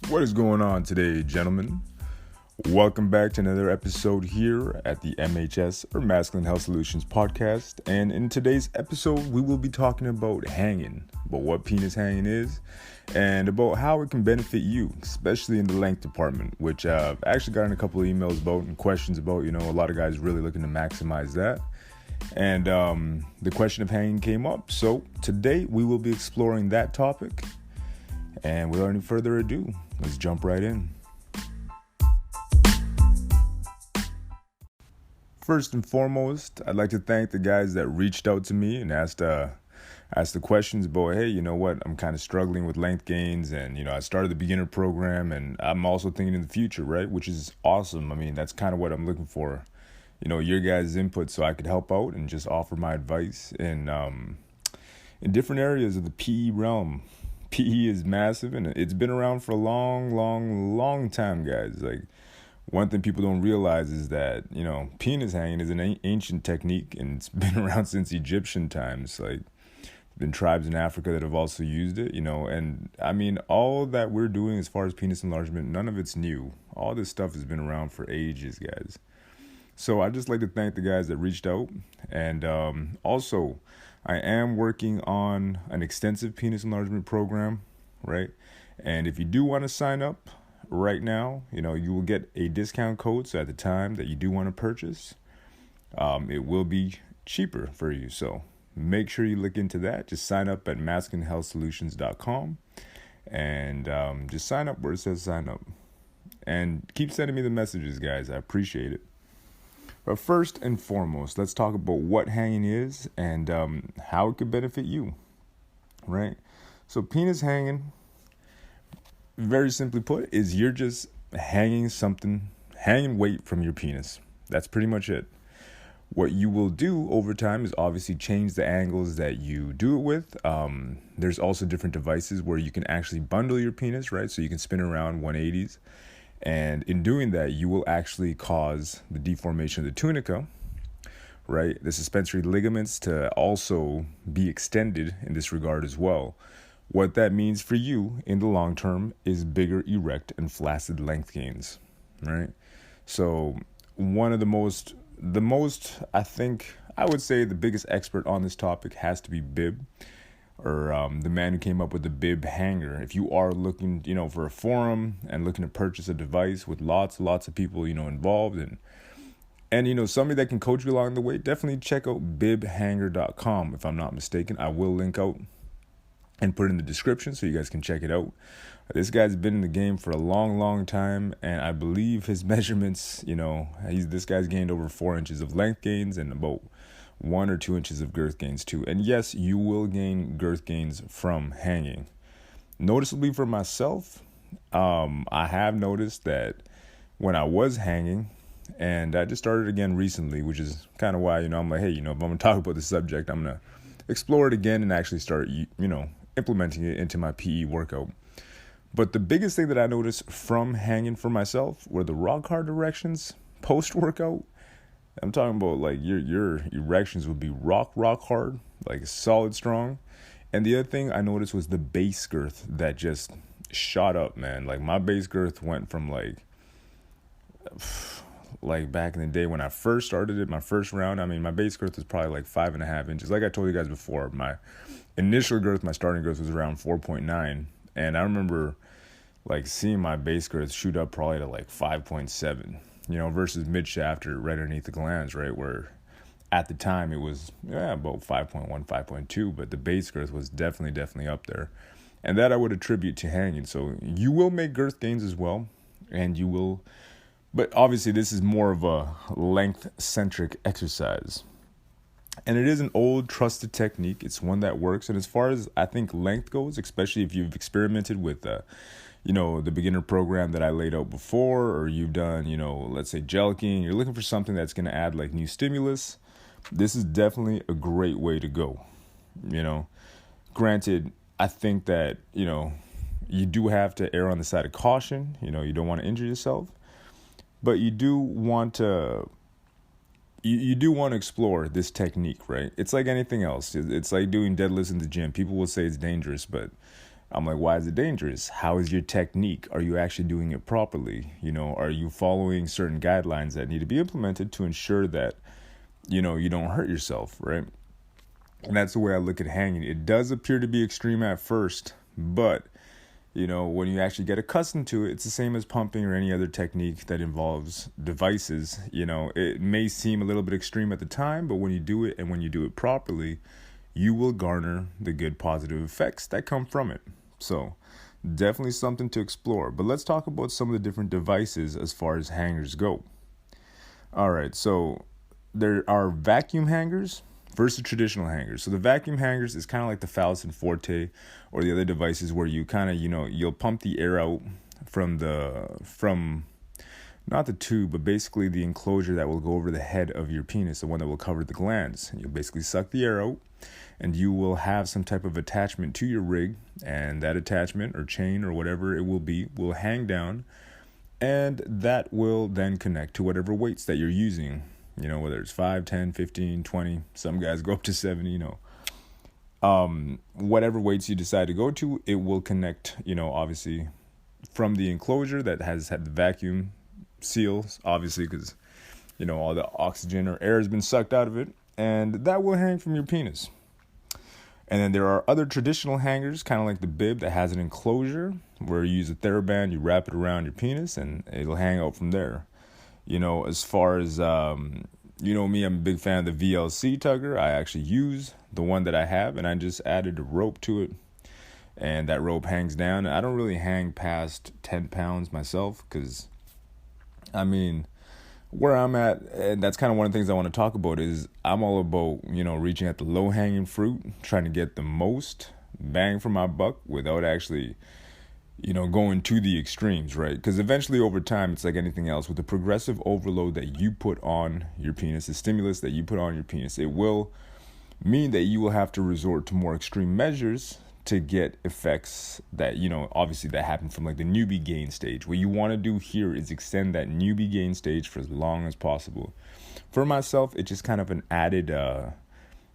What is going on today, gentlemen? Welcome back to another episode here at the MHS or Masculine Health Solutions podcast. And in today's episode, we will be talking about hanging, about what penis hanging is, and about how it can benefit you, especially in the length department, which I've actually gotten a couple of emails about and questions about. A lot of guys really looking to maximize that. And the question of hanging came up. So today we will be exploring that topic. And without any further ado, let's jump right in. First and foremost, I'd like to thank the guys that reached out to me and asked the questions about, hey, you know what, I'm kind of struggling with length gains, and I started the beginner program, and I'm also thinking in the future, right, which is awesome. I mean, that's kind of what I'm looking for, your guys' input, so I could help out and just offer my advice in different areas of the PE realm. PE is massive, and it's been around for a long time, guys. Like, one thing people don't realize is that, penis hanging is an ancient technique, and it's been around since Egyptian times. Like, there's been tribes in Africa that have also used it, and I mean, all that we're doing as far as penis enlargement, none of it's new. All this stuff has been around for ages, guys. So I'd just like to thank the guys that reached out, and also, I am working on an extensive penis enlargement program, right? And if you do want to sign up right now, you will get a discount code. So at the time that you do want to purchase, it will be cheaper for you. So make sure you look into that. Just sign up at masculinehealthsolutions.com and just sign up where it says sign up. And keep sending me the messages, guys. I appreciate it. But first and foremost, let's talk about what hanging is and how it could benefit you, right? So penis hanging, very simply put, is you're just hanging weight from your penis. That's pretty much it. What you will do over time is obviously change the angles that you do it with. There's also different devices where you can actually bundle your penis, right? So you can spin around 180s. And in doing that, you will actually cause the deformation of the tunica, right? The suspensory ligaments to also be extended in this regard as well. What that means for you in the long term is bigger, erect, and flaccid length gains, right? So one of the most, I think, I would say the biggest expert on this topic has to be Bib, or the man who came up with the bib hanger. If you are looking, for a forum and looking to purchase a device with lots of people, involved and somebody that can coach you along the way, definitely check out bibhanger.com. If I'm not mistaken, I will link out and put it in the description so you guys can check it out. This guy's been in the game for a long time, and I believe his measurements, this guy's gained over 4 inches of length gains and about 1 or 2 inches of girth gains too. And yes, you will gain girth gains from hanging. Noticeably for myself, I have noticed that when I was hanging, and I just started again recently, which is kind of why, I'm like, hey, if I'm going to talk about the subject, I'm going to explore it again and actually start, implementing it into my PE workout. But the biggest thing that I noticed from hanging for myself were the rock hard erections post-workout. I'm talking about like your erections would be rock hard, like solid strong. And the other thing I noticed was the base girth that just shot up, man. Like my base girth went from like back in the day when I first started it, my first round, I mean, my base girth was probably like 5.5 inches. Like I told you guys before, my initial girth, my starting girth was around 4.9. And I remember like seeing my base girth shoot up probably to like 5.7. Versus mid-shaft or right underneath the glands, right, where at the time it was about 5.1, 5.2, but the base girth was definitely up there. And that I would attribute to hanging. So you will make girth gains as well, and you will, but obviously this is more of a length-centric exercise. And it is an old, trusted technique. It's one that works. And as far as I think length goes, especially if you've experimented with the beginner program that I laid out before, or you've done, let's say jelqing, you're looking for something that's going to add like new stimulus, this is definitely a great way to go. Granted, I think that, you do have to err on the side of caution. You don't want to injure yourself, but you do want to explore this technique, right? It's like anything else. It's like doing deadlifts in the gym. People will say it's dangerous, but I'm like, why is it dangerous? How is your technique? Are you actually doing it properly? Are you following certain guidelines that need to be implemented to ensure that, you don't hurt yourself, right? And that's the way I look at hanging. It does appear to be extreme at first, but when you actually get accustomed to it, it's the same as pumping or any other technique that involves devices. It may seem a little bit extreme at the time, but when you do it and when you do it properly, you will garner the good positive effects that come from it. So definitely something to explore. But let's talk about some of the different devices as far as hangers go. All right, so there are vacuum hangers versus traditional hangers. So the vacuum hangers is kind of like the Phallus and Forte or the other devices where you kind of, you'll pump the air out from not the tube, but basically the enclosure that will go over the head of your penis, the one that will cover the glands. And you'll basically suck the air out, and you will have some type of attachment to your rig, and that attachment or chain or whatever it will be will hang down, and that will then connect to whatever weights that you're using, whether it's 5, 10, 15, 20, some guys go up to 70, whatever weights you decide to go to, it will connect, obviously from the enclosure that has had the vacuum seals, obviously, because, all the oxygen or air has been sucked out of it, and that will hang from your penis. And then there are other traditional hangers, kind of like the bib, that has an enclosure where you use a TheraBand, you wrap it around your penis, and it'll hang out from there. As far as, me, I'm a big fan of the VLC tugger. I actually use the one that I have, and I just added a rope to it, and that rope hangs down. I don't really hang past 10 pounds myself because, where I'm at, and that's kind of one of the things I want to talk about, is I'm all about, reaching at the low-hanging fruit, trying to get the most bang for my buck without actually, going to the extremes, right? Because eventually over time, it's like anything else. With the progressive overload that you put on your penis, the stimulus that you put on your penis, it will mean that you will have to resort to more extreme measures to get effects that, obviously that happen from like the newbie gain stage. What you want to do here is extend that newbie gain stage for as long as possible. For myself, it's just kind of an added,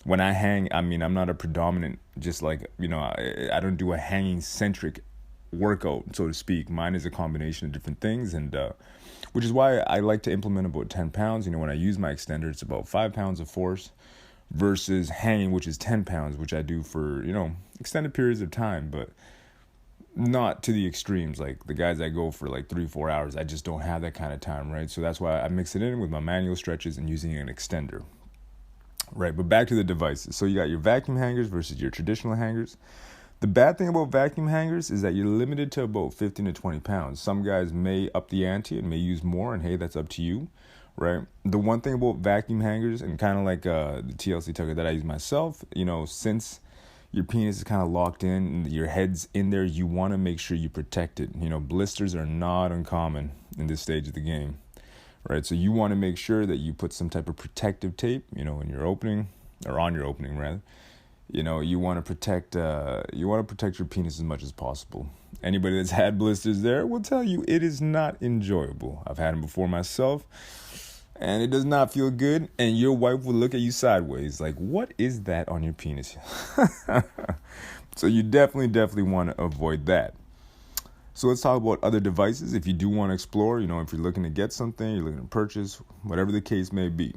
when I hang, I'm not a predominant, just like, I don't do a hanging centric workout, so to speak. Mine is a combination of different things, and which is why I like to implement about 10 pounds. When I use my extender, it's about 5 pounds of force versus hanging, which is 10 pounds, which I do for, extended periods of time, but not to the extremes. Like the guys that go for like 3-4 hours, I just don't have that kind of time, right? So that's why I mix it in with my manual stretches and using an extender, right? But back to the devices. So you got your vacuum hangers versus your traditional hangers. The bad thing about vacuum hangers is that you're limited to about 15 to 20 pounds. Some guys may up the ante and may use more, and hey, that's up to you, right? The one thing about vacuum hangers, and kind of like the TLC tugger that I use myself, since your penis is kind of locked in and your head's in there, you want to make sure you protect it. Blisters are not uncommon in this stage of the game, right? So you want to make sure that you put some type of protective tape, in your opening, or on your opening rather. You want to protect your penis as much as possible. Anybody that's had blisters there will tell you it is not enjoyable. I've had them before myself, and it does not feel good, and your wife will look at you sideways like, what is that on your penis? So you definitely want to avoid that. So let's talk about other devices. If you do want to explore, if you're looking to get something, you're looking to purchase, whatever the case may be.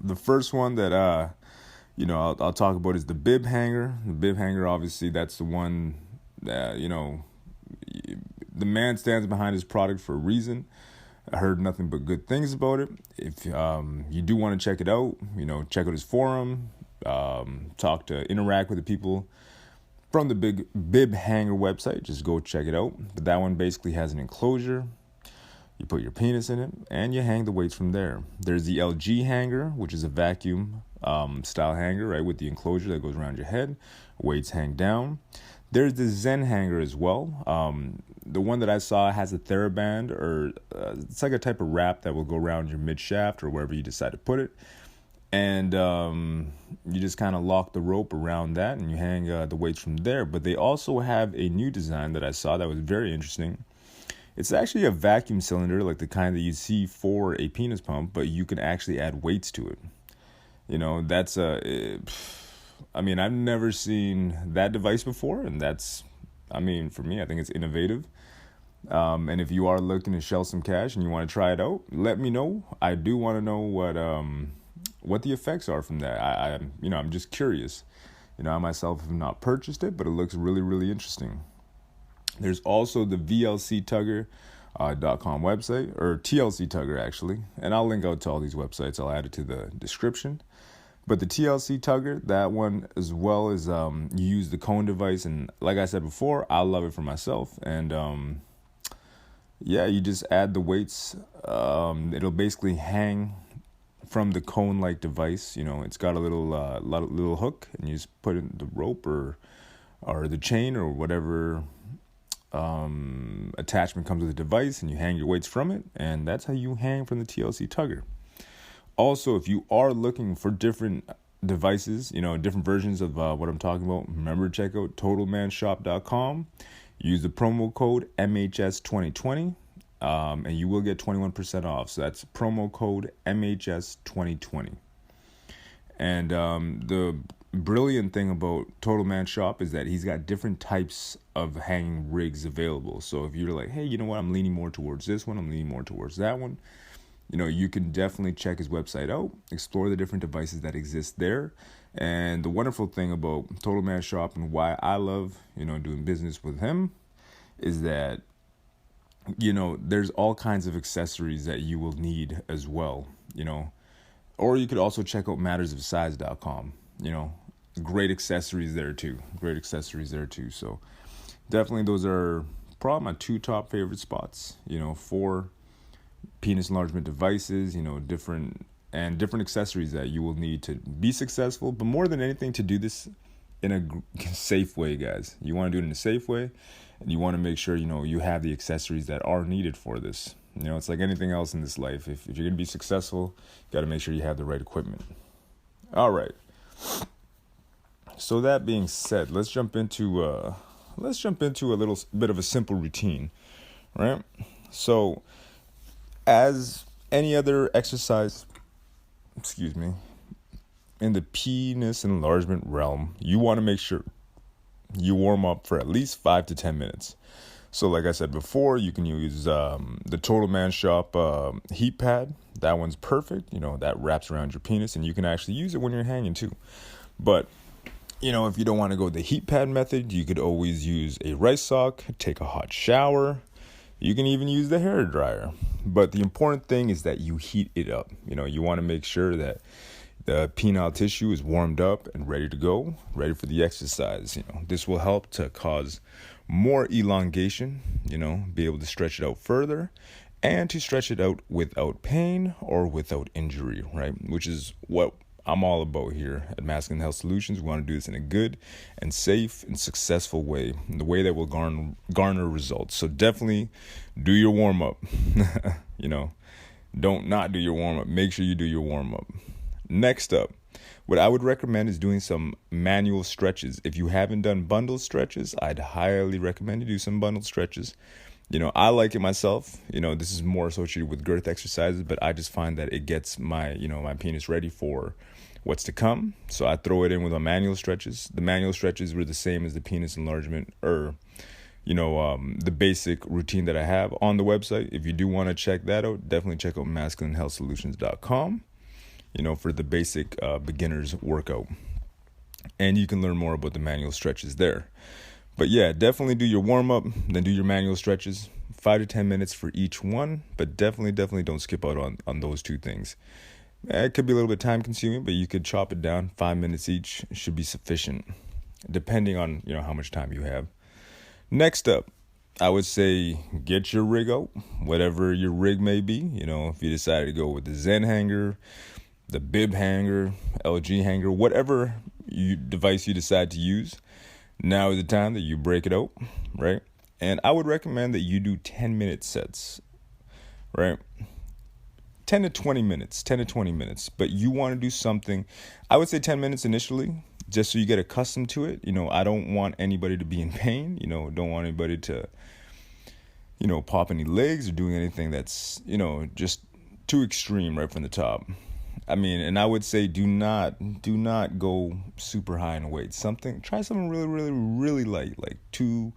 The first one that I'll talk about is the bib hanger. The bib hanger, obviously, that's the one that, the man stands behind his product for a reason. I heard nothing but good things about it. If you do want to check it out, check out his forum, interact with the people from the big bib hanger website. Just go check it out. But that one basically has an enclosure. You put your penis in it, and you hang the weights from there. There's the LG hanger, which is a vacuum style hanger, right, with the enclosure that goes around your head. Weights hang down. There's the Zen hanger as well. The one that I saw has a TheraBand, or it's like a type of wrap that will go around your mid shaft or wherever you decide to put it. And you just kind of lock the rope around that, and you hang the weights from there. But they also have a new design that I saw that was very interesting. It's actually a vacuum cylinder, like the kind that you see for a penis pump, but you can actually add weights to it. I've never seen that device before, and that's I mean, for me, I think it's innovative. And if you are looking to shell some cash and you want to try it out, let me know. I do want to know what the effects are from that. I'm just curious. I myself have not purchased it, but it looks really, really interesting. There's also the VLCtugger.com website, or TLC Tugger actually, and I'll link out to all these websites. I'll add it to the description. But the TLC Tugger, that one as well as you use the cone device, and like I said before, I love it for myself. And you just add the weights. It'll basically hang from the cone-like device. It's got a little hook, and you just put in the rope or the chain or whatever attachment comes with the device, and you hang your weights from it, and that's how you hang from the TLC Tugger. Also, if you are looking for different devices, different versions of what I'm talking about, remember to check out TotalManShop.com. Use the promo code MHS2020, and you will get 21% off. So that's promo code MHS2020. And the brilliant thing about Total Man Shop is that he's got different types of hanging rigs available. So if you're like, hey, you know what, I'm leaning more towards this one, I'm leaning more towards that one, you can definitely check his website out, explore the different devices that exist there. And the wonderful thing about Total Man Shop and why I love, doing business with him is that, there's all kinds of accessories that you will need as well, Or you could also check out mattersofsize.com, great accessories there too. So definitely those are probably my two top favorite spots, for penis enlargement devices, different accessories that you will need to be successful, but more than anything to do this in a safe way, guys. You want to do it in a safe way, and you want to make sure, you have the accessories that are needed for this. It's like anything else in this life. If you're going to be successful, you got to make sure you have the right equipment. All right. So that being said, let's jump into a little bit of a simple routine, right? So as any other exercise, in the penis enlargement realm, you want to make sure you warm up for at least 5 to 10 minutes. So like I said before, you can use the Total Man Shop heat pad. That one's perfect. That wraps around your penis, and you can actually use it when you're hanging too. But if you don't want to go the heat pad method, you could always use a rice sock, take a hot shower. You can even use the hair dryer. But the important thing is that you heat it up. You want to make sure that the penile tissue is warmed up and ready to go, ready for the exercise. This will help to cause more elongation, be able to stretch it out further and to stretch it out without pain or without injury, right? Which is what I'm all about here at Masculine Health Solutions. We want to do this in a good and safe and successful way, in the way that will garner results. So definitely do your warm up. Don't not do your warm up. Make sure you do your warm up. Next up, what I would recommend is doing some manual stretches. If you haven't done bundled stretches, I'd highly recommend you do some bundled stretches. I like it myself. This is more associated with girth exercises, but I just find that it gets my penis ready for what's to come. So I throw it in with my manual stretches. The manual stretches were the same as the penis enlargement or, the basic routine that I have on the website. If you do want to check that out, definitely check out masculinehealthsolutions.com, for the basic beginner's workout. And you can learn more about the manual stretches there. But yeah, definitely do your warm-up, then do your manual stretches, 5 to 10 minutes for each one. But definitely don't skip out on those two things. It could be a little bit time-consuming, but you could chop it down. 5 minutes each should be sufficient, depending on how much time you have. Next up, I would say get your rig out, whatever your rig may be. If you decide to go with the Zen hanger, the bib hanger, LG hanger, whatever device you decide to use, now is the time that you break it out, right? And I would recommend that you do 10-minute sets, right? 10 to 20 minutes, but you want to do something. I would say 10 minutes initially, just so you get accustomed to it. I don't want anybody to be in pain, don't want anybody to, pop any legs or doing anything that's, just too extreme right from the top. I mean, and I would say do not go super high in weight. Try something really, really, really light, like 2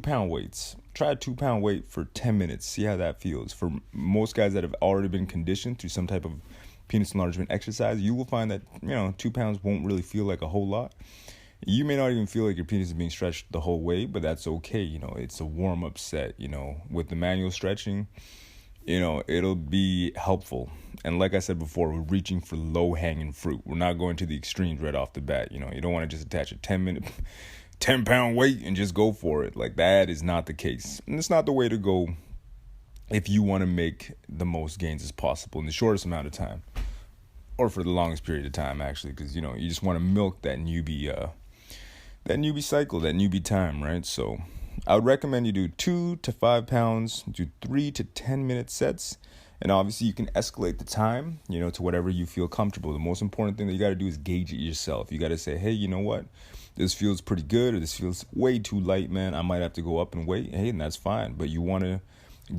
pound weights. Try a 2 pound weight for 10 minutes. See how that feels. For most guys that have already been conditioned through some type of penis enlargement exercise, you will find that 2 pounds won't really feel like a whole lot. You may not even feel like your penis is being stretched the whole way, but that's okay. It's a warm up set. With the manual stretching, it'll be helpful. And like I said before, we're reaching for low hanging fruit. We're not going to the extremes right off the bat. You don't want to just attach a 10-pound weight and just go for it. Like, that is not the case. And it's not the way to go if you want to make the most gains as possible in the shortest amount of time, or for the longest period of time, actually, because, you just want to milk that newbie cycle, that newbie time, right? So I would recommend you do 2 to 5 pounds, do 3 to 10 minute sets. And obviously you can escalate the time, to whatever you feel comfortable. The most important thing that you got to do is gauge it yourself. You got to say, hey, you know what? This feels pretty good, or this feels way too light, man. I might have to go up in weight. Hey, and that's fine. But you want to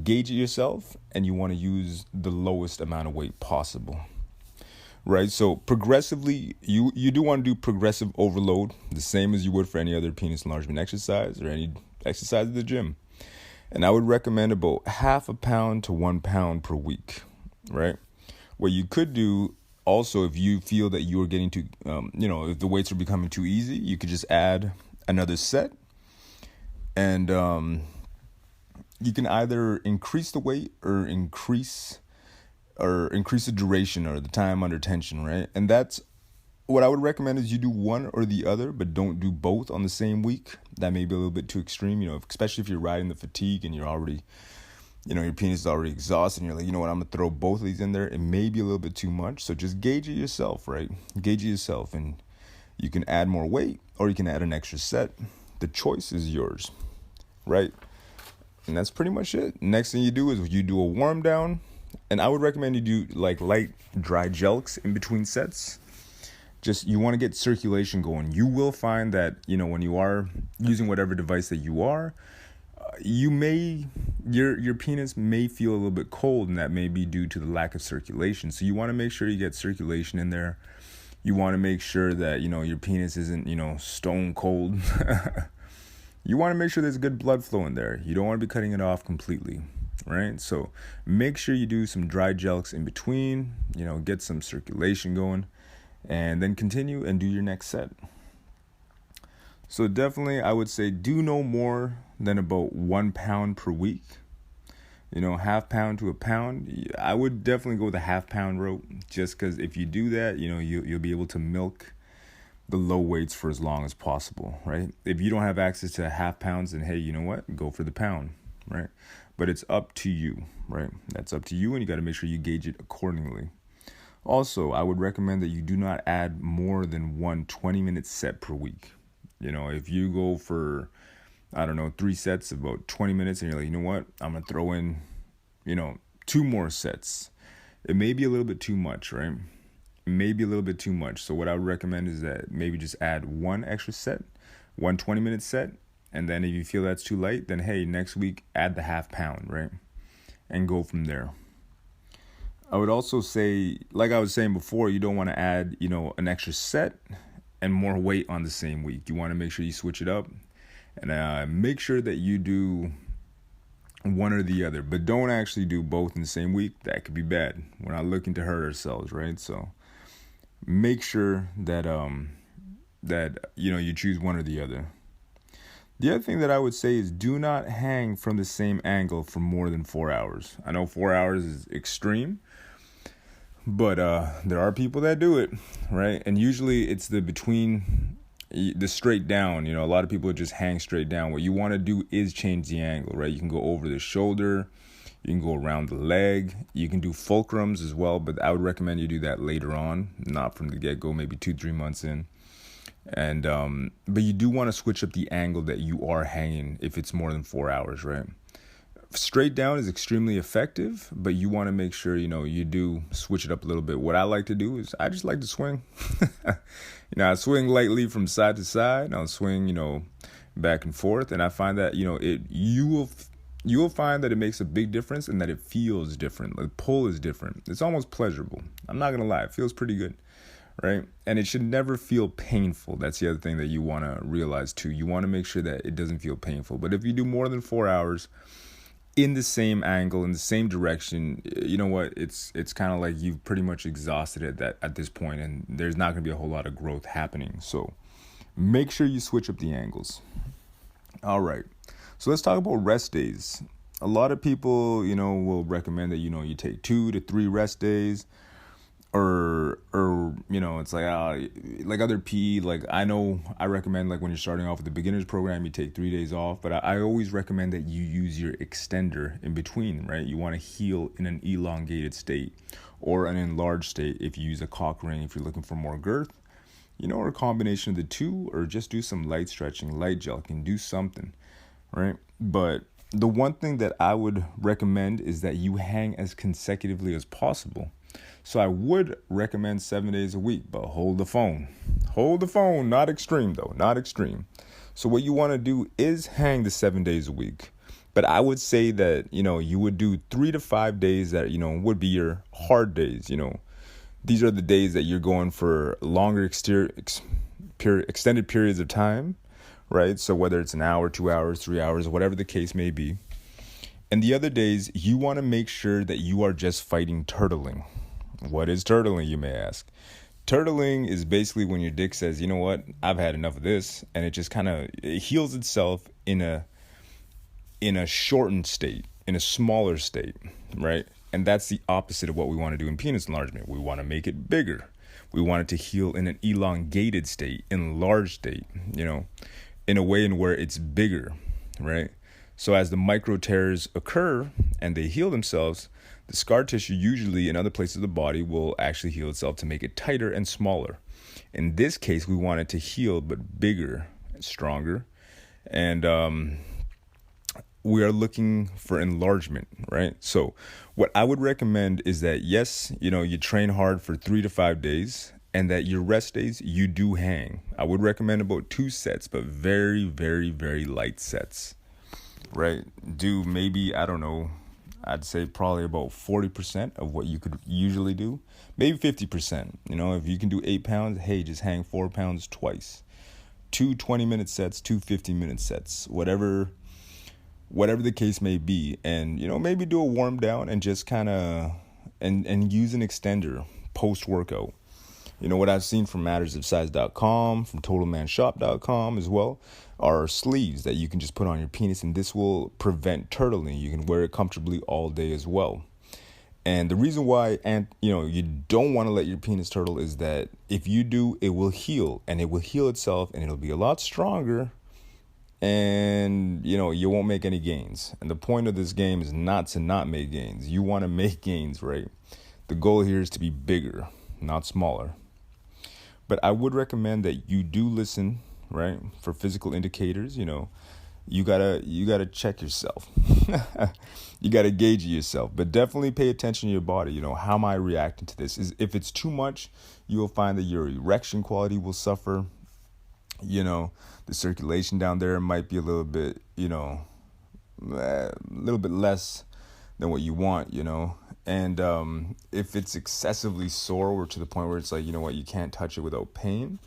gauge it yourself, and you want to use the lowest amount of weight possible. Right? So progressively, you do want to do progressive overload, the same as you would for any other penis enlargement exercise or any exercise at the gym. And I would recommend about 0.5 pound to 1 pound per week, right? What you could do also, if you feel that you are getting to, if the weights are becoming too easy, you could just add another set. And you can either increase the weight or increase the duration or the time under tension, right? And that's what I would recommend, is you do one or the other, but don't do both on the same week. That may be a little bit too extreme, especially if you're riding the fatigue and you're already, your penis is already exhausted and you're like, you know what, I'm going to throw both of these in there. It may be a little bit too much. So just gauge it yourself, right? Gauge it yourself, and you can add more weight or you can add an extra set. The choice is yours, right? And that's pretty much it. Next thing you do is you do a warm down. And I would recommend you do like light dry jelks in between sets. You want to get circulation going. You will find that, when you are using whatever device that you are, your penis may feel a little bit cold, and that may be due to the lack of circulation. So you want to make sure you get circulation in there. You want to make sure that, your penis isn't, stone cold. You want to make sure there's good blood flow in there. You don't want to be cutting it off completely, right? So make sure you do some dry jelks in between, get some circulation going, and then continue and do your next set. So definitely, I would say do no more than about 1 pound per week. 0.5 pound to 1 pound. I would definitely go with the 0.5 pound route, just because if you do that, you'll be able to milk the low weights for as long as possible, right? If you don't have access to 0.5 pounds, then hey, you know what? Go for the pound, right? But it's up to you, right? That's up to you, and you got to make sure you gauge it accordingly. Also, I would recommend that you do not add more than 1 20-minute set per week. If you go for, 3 sets of about 20 minutes and you're like, you know what, I'm going to throw in, 2 more sets. It may be a little bit too much, right? It may be a little bit too much. So what I would recommend is that maybe just add 1 extra set, 1 20-minute set. And then if you feel that's too light, then hey, next week, add the 0.5 pound, right? And go from there. I would also say, like I was saying before, you don't want to add, an extra set and more weight on the same week. You want to make sure you switch it up, and make sure that you do one or the other, but don't actually do both in the same week. That could be bad. We're not looking to hurt ourselves, right? So make sure that you choose one or the other. The other thing that I would say is do not hang from the same angle for more than 4 hours. I know 4 hours is extreme, but there are people that do it, right? And usually it's the straight down. A lot of people just hang straight down. What you want to do is change the angle, right? You can go over the shoulder, you can go around the leg, you can do fulcrums as well, but I would recommend you do that later on, not from the get-go, maybe 2-3 months in. And but you do want to switch up the angle that you are hanging if it's more than 4 hours, right? Straight down is extremely effective, but you want to make sure, you do switch it up a little bit. What I like to do is I just like to swing. I swing lightly from side to side. I'll swing, back and forth. And I find that, you you will find that it makes a big difference and that it feels different. The pull is different. It's almost pleasurable. I'm not going to lie. It feels pretty good, right? And it should never feel painful. That's the other thing that you want to realize too. You want to make sure that it doesn't feel painful. But if you do more than 4 hours in the same angle, in the same direction, you know what? It's kind of like you've pretty much exhausted it at this point, and there's not going to be a whole lot of growth happening. So make sure you switch up the angles. All right. So let's talk about rest days. A lot of people, will recommend that, you take 2 to 3 rest days, or it's like other PE, like I recommend, like when you're starting off with the beginners program, you take 3 days off, but I always recommend that you use your extender in between, right? You want to heal in an elongated state or an enlarged state if you use a cock ring, if you're looking for more girth, or a combination of the two, or just do some light stretching, light gel, can do something, right? But the one thing that I would recommend is that you hang as consecutively as possible. So I would recommend 7 days a week, but hold the phone. Hold the phone, not extreme though, not extreme. So what you want to do is hang the 7 days a week. But I would say that, you would do 3 to 5 days that, would be your hard days, These are the days that you're going for longer extended periods of time, right? So whether it's an hour, 2 hours, 3 hours, whatever the case may be. And the other days, you want to make sure that you are just fighting turtling. What is turtling, you may ask? Turtling is basically when your dick says, you know what, I've had enough of this, and it just it heals itself in a shortened state, in a smaller state, right? And that's the opposite of what we want to do in penis enlargement. We want to make it bigger. We want it to heal in an elongated state, enlarged state, in a way in where it's bigger, right? So as the micro tears occur and they heal themselves, the scar tissue usually in other places of the body will actually heal itself to make it tighter and smaller. In this case, we want it to heal but bigger and stronger. And we are looking for enlargement, right? So what I would recommend is that, yes, you train hard for 3 to 5 days, and that your rest days, you do hang. I would recommend about 2 sets, but very, very, very light sets, right? Do maybe, I don't know, I'd say probably about 40% of what you could usually do. Maybe 50%. If you can do 8 pounds, hey, just hang 4 pounds twice. 2 20-minute sets, 2 15-minute sets, whatever the case may be. And, maybe do a warm down and just kind of, and use an extender post-workout. What I've seen from mattersofsize.com, from totalmanshop.com as well, are sleeves that you can just put on your penis, and this will prevent turtling. You can wear it comfortably all day as well. And the reason why, you don't want to let your penis turtle is that if you do, it will heal, and it will heal itself, and it'll be a lot stronger, and, you won't make any gains. And the point of this game is not to not make gains. You want to make gains, right? The goal here is to be bigger, not smaller. But I would recommend that you do listen, right, for physical indicators. You gotta check yourself. You gotta gauge yourself, but definitely pay attention to your body. How am I reacting to this? If it's too much, you will find that your erection quality will suffer. The circulation down there might be a little bit, a little bit less than what you want, And if it's excessively sore or to the point where it's like, you can't touch it without pain,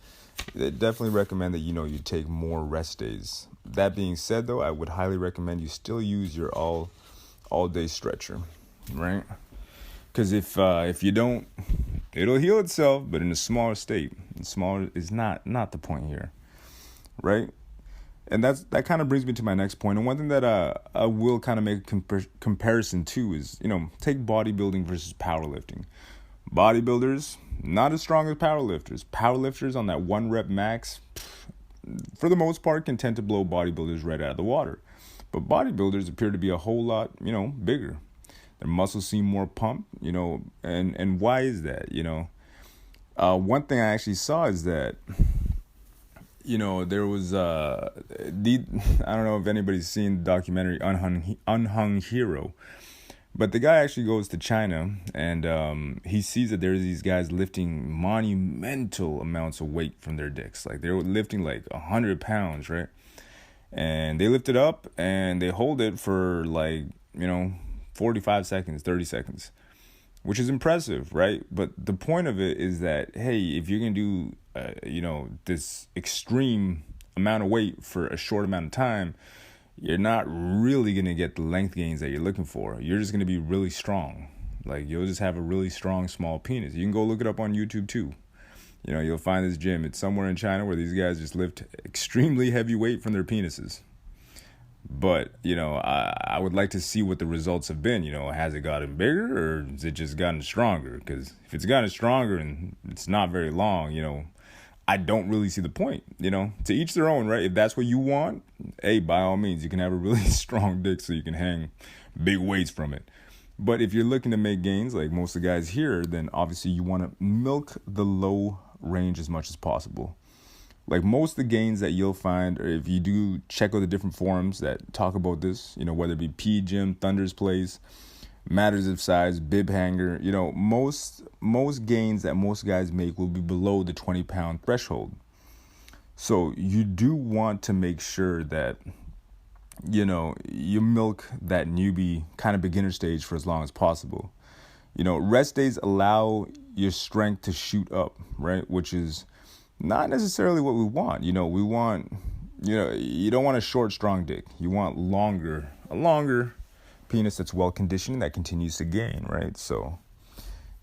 I definitely recommend that, you take more rest days. That being said, though, I would highly recommend you still use your all-day stretcher, right? Because if you don't, it'll heal itself, but in a smaller state. And smaller is not the point here, right? And that kind of brings me to my next point. And one thing that I will kind of make a comparison to is, take bodybuilding versus powerlifting. Bodybuilders, not as strong as powerlifters. Powerlifters on that 1 rep max, for the most part, can tend to blow bodybuilders right out of the water. But bodybuilders appear to be a whole lot, bigger. Their muscles seem more pumped, and why is that? One thing I actually saw is that, there was, I don't know if anybody's seen the documentary Unhung Hero, but the guy actually goes to China, and he sees that there's these guys lifting monumental amounts of weight from their dicks. Like, they're lifting like 100 pounds, right? And they lift it up and they hold it for like, 45 seconds, 30 seconds, which is impressive, right? But the point of it is that, hey, if you're going to do, this extreme amount of weight for a short amount of time, you're not really going to get the length gains that you're looking for. You're just going to be really strong. Like, you'll just have a really strong, small penis. You can go look it up on YouTube too. You'll find this gym. It's somewhere in China where these guys just lift extremely heavy weight from their penises. But, I would like to see what the results have been. Has it gotten bigger or has it just gotten stronger? Because if it's gotten stronger and it's not very long, I don't really see the point. To each their own, right? If that's what you want, hey, by all means, you can have a really strong dick so you can hang big weights from it. But if you're looking to make gains, like most of the guys here, then obviously you want to milk the low range as much as possible. Like most of the gains that you'll find, or if you do check out the different forums that talk about this, whether it be P Gym, Thunder's Place, Matters of Size, Bib Hanger, most gains that most guys make will be below the 20-pound threshold. So you do want to make sure that, you milk that newbie kind of beginner stage for as long as possible. Rest days allow your strength to shoot up, right? Which is not necessarily what we want. We want, you don't want a short, strong dick. You want a longer penis that's well conditioned that continues to gain, right? So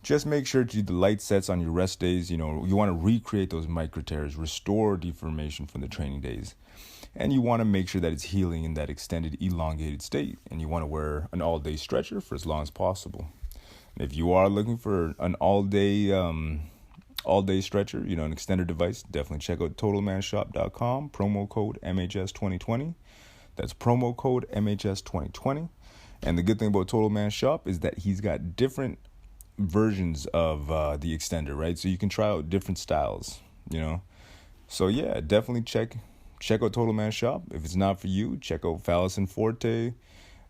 just make sure to do the light sets on your rest days. You want to recreate those micro tears, restore deformation from the training days. And you want to make sure that it's healing in that extended, elongated state. And you want to wear an all-day stretcher for as long as possible. And if you are looking for an all-day stretcher, an extended device, definitely check out TotalManShop.com, promo code MHS2020. That's promo code MHS2020. And the good thing about Total Man Shop is that he's got different versions of the extender, right? So you can try out different styles, So yeah, definitely check out Total Man Shop. If it's not for you, check out Phallus and Forte,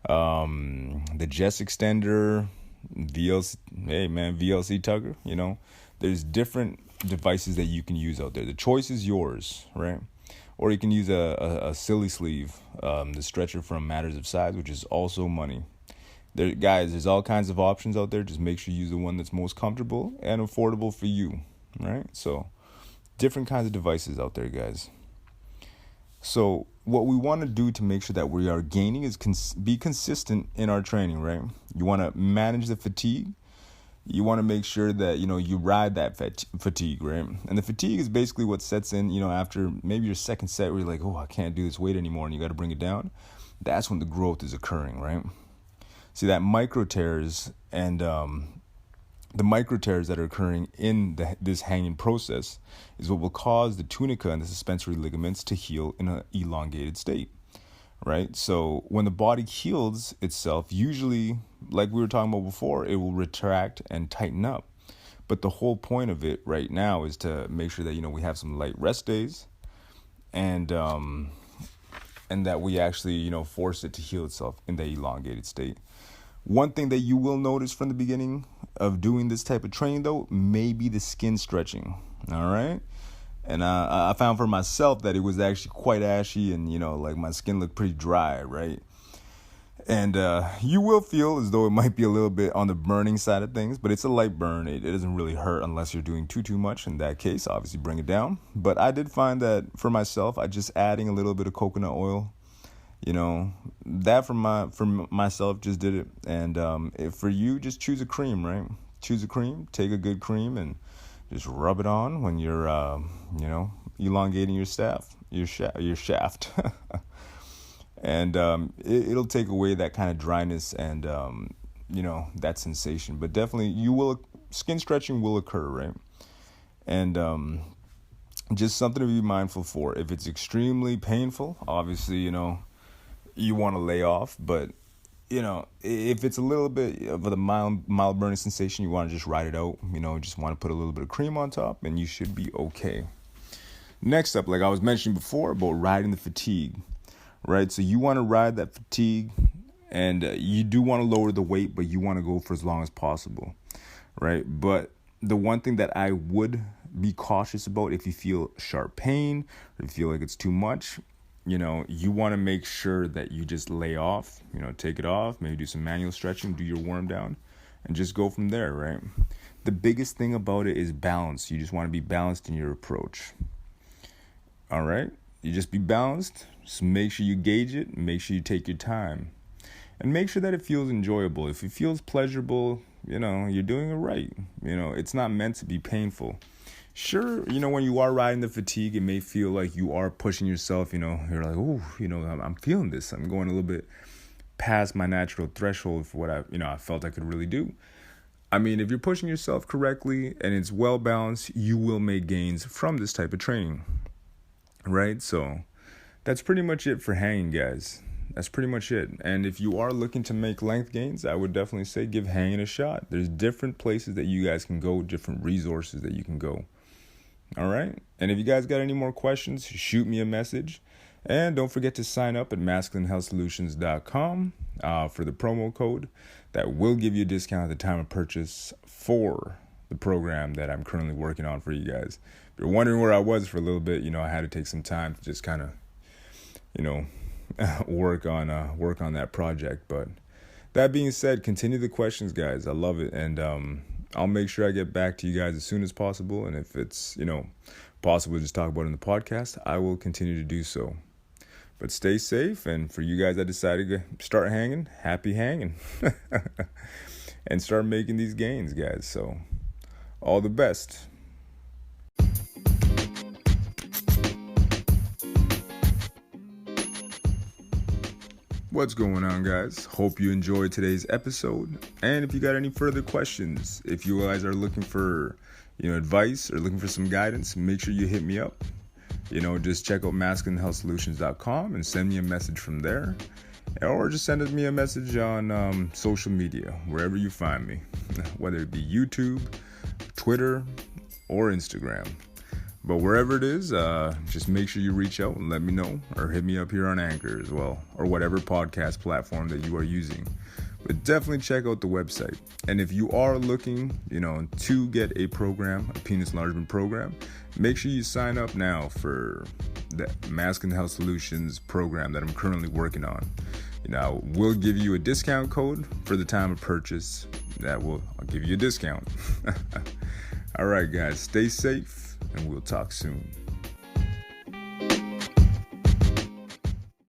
the Jess extender, VLC Tugger, There's different devices that you can use out there. The choice is yours, right? Or you can use a silly sleeve, the stretcher from Matters of Size, which is also money. There's all kinds of options out there. Just make sure you use the one that's most comfortable and affordable for you, right? So different kinds of devices out there, guys. So what we want to do to make sure that we are gaining is be consistent in our training, right? You want to manage the fatigue. You want to make sure that, you ride that fatigue, right? And the fatigue is basically what sets in, after maybe your second set where you're like, oh, I can't do this weight anymore, and you got to bring it down. That's when the growth is occurring, right? See, that micro tears and the micro tears that are occurring in this hanging process is what will cause the tunica and the suspensory ligaments to heal in an elongated state. Right? So when the body heals itself, usually, like we were talking about before, it will retract and tighten up. But the whole point of it right now is to make sure that, we have some light rest days and that we actually, force it to heal itself in the elongated state. One thing that you will notice from the beginning of doing this type of training, though, may be the skin stretching. All right? And I found for myself that it was actually quite ashy and, my skin looked pretty dry, right? And you will feel as though it might be a little bit on the burning side of things, but it's a light burn. It doesn't really hurt unless you're doing too much. In that case, obviously bring it down. But I did find that for myself, I just adding a little bit of coconut oil, that for myself just did it. And if for you, just choose a cream, right? Choose a cream, take a good cream and just rub it on when you're, elongating your shaft. And it'll take away that kind of dryness and, that sensation. But definitely skin stretching will occur, right? And just something to be mindful for. If it's extremely painful, obviously, you want to lay off. But, if it's a little bit of a mild burning sensation, you want to just ride it out. Just want to put a little bit of cream on top and you should be okay. Next up, like I was mentioning before about riding the fatigue, right? So you want to ride that fatigue and you do want to lower the weight, but you want to go for as long as possible, right? But the one thing that I would be cautious about, if you feel sharp pain, or if you feel like it's too much, you want to make sure that you just lay off, take it off, maybe do some manual stretching, do your warm down, and just go from there, right? The biggest thing about it is balance. You just want to be balanced in your approach. All right? You just be balanced. Just make sure you gauge it. Make sure you take your time. And make sure that it feels enjoyable. If it feels pleasurable, you're doing it right. It's not meant to be painful. Sure, when you are riding the fatigue, it may feel like you are pushing yourself, you're like, oh, I'm feeling this. I'm going a little bit past my natural threshold for what I felt I could really do. I mean, if you're pushing yourself correctly and it's well balanced, you will make gains from this type of training, right? So that's pretty much it for hanging, guys. That's pretty much it. And if you are looking to make length gains, I would definitely say give hanging a shot. There's different places that you guys can go, different resources that you can go. All right. And if you guys got any more questions, shoot me a message. And don't forget to sign up at masculinehealthsolutions.com for the promo code that will give you a discount at the time of purchase for the program that I'm currently working on for you guys. If you're wondering where I was for a little bit, I had to take some time to just kind of, work on that project. But that being said, continue the questions, guys. I love it. And I'll make sure I get back to you guys as soon as possible. And if it's, possible to just talk about it in the podcast, I will continue to do so. But stay safe. And for you guys that decided to start hanging, happy hanging. And start making these gains, guys. So all the best. What's going on, guys? Hope you enjoyed today's episode. And if you got any further questions, if you guys are looking for, advice or looking for some guidance, make sure you hit me up. Just check out masculinehealthsolutions.com and send me a message from there. Or just send me a message on social media, wherever you find me, whether it be YouTube, Twitter, or Instagram. But wherever it is, just make sure you reach out and let me know, or hit me up here on Anchor as well, or whatever podcast platform that you are using. But definitely check out the website. And if you are looking, to get a program, a penis enlargement program, make sure you sign up now for the Masculine Health Solutions program that I'm currently working on. We'll give you a discount code for the time of purchase. I'll give you a discount. All right, guys, stay safe. And we'll talk soon.